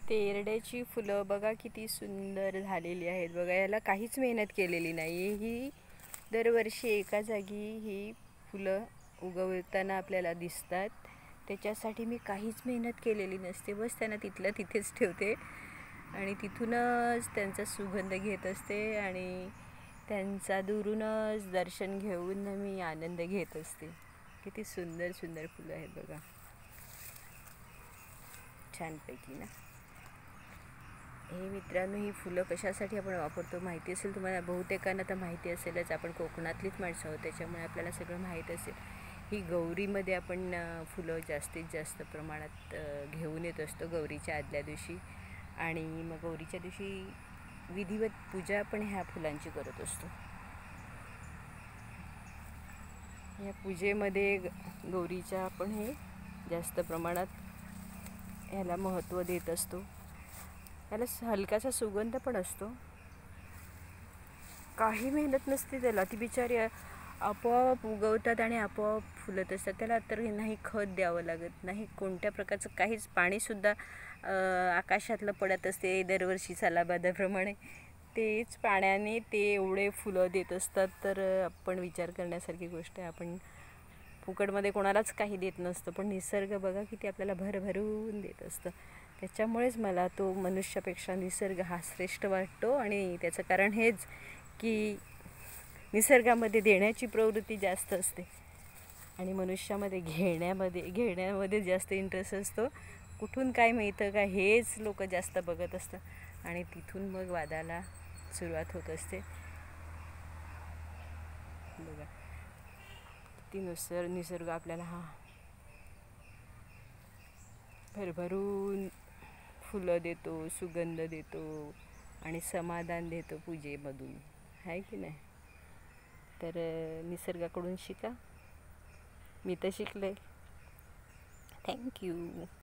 तेरड्याची फुलं बघा किती सुंदर झालेली आहेत बघा. याला काहीच मेहनत केलेली नाही. ही दरवर्षी एका जागी ही फुलं उगवताना आपल्याला दिसतात. त्याच्यासाठी मी काहीच मेहनत केलेली नसते. बस त्यांना तिथल्या तिथेच ठेवते आणि तिथूनच त्यांचा सुगंध घेत असते आणि त्यांचा दुरूनच दर्शन घेऊन मी आनंद घेत असते. किती सुंदर सुंदर फुलं आहेत बघा, छानपैकी ना. हे मित्रांनो, ही फुलं कशासाठी आपण वापरतो माहिती असेल तुम्हाला, बहुतेकांना तर माहिती असेलच. आपण कोकणातलीच माणसं आहोत, त्याच्यामुळे आपल्याला सगळं माहीत असेल. ही गौरीमध्ये आपण फुलं जास्तीत जास्त प्रमाणात घेऊन येत असतो गौरीच्या आदल्या दिवशी. आणि मग गौरीच्या दिवशी विधिवत पूजा आपण ह्या फुलांची करत असतो. या पूजेमध्ये गौरीच्या आपण हे जास्त प्रमाणात ह्याला महत्त्व देत असतो. याला हलकासा सुगंध पण असतो. काही मेहनत नसते त्याला. ती बिचारी आपोआप उगवतात आणि आपोआप फुलत असतात. त्याला तर नाही खत द्यावं लागत, नाही कोणत्या प्रकारचं काहीच. पाणीसुद्धा आकाशातलं पडत असते दरवर्षी सालाबादाप्रमाणे. तेच पाण्याने ते एवढे फुलं देत असतात. तर आपण विचार करण्यासारखी गोष्ट आहे. आपण फुकटमध्ये कोणालाच काही देत नसतं, पण निसर्ग बघा किती आपल्याला भरभरून देत असतं. त्याच्यामुळेच मला तो मनुष्यापेक्षा निसर्ग हा श्रेष्ठ वाटतो. आणि त्याचं कारण हेच की निसर्गामध्ये देण्याची प्रवृत्ती जास्त असते आणि मनुष्यामध्ये घेण्यामध्ये जास्त इंटरेस्ट असतो. कुठून काय मिळतं का हेच लोक जास्त बघत असतात आणि तिथून मग वादाला सुरुवात होत असते. बघा ती निसर्ग आपल्याला हा भरभरून फुलं देतो, सुगंध देतो आणि समाधान देतो पूजेमधून, आहे की नाही. तर निसर्गाकडून शिका. मी तर शिकले. थँक्यू.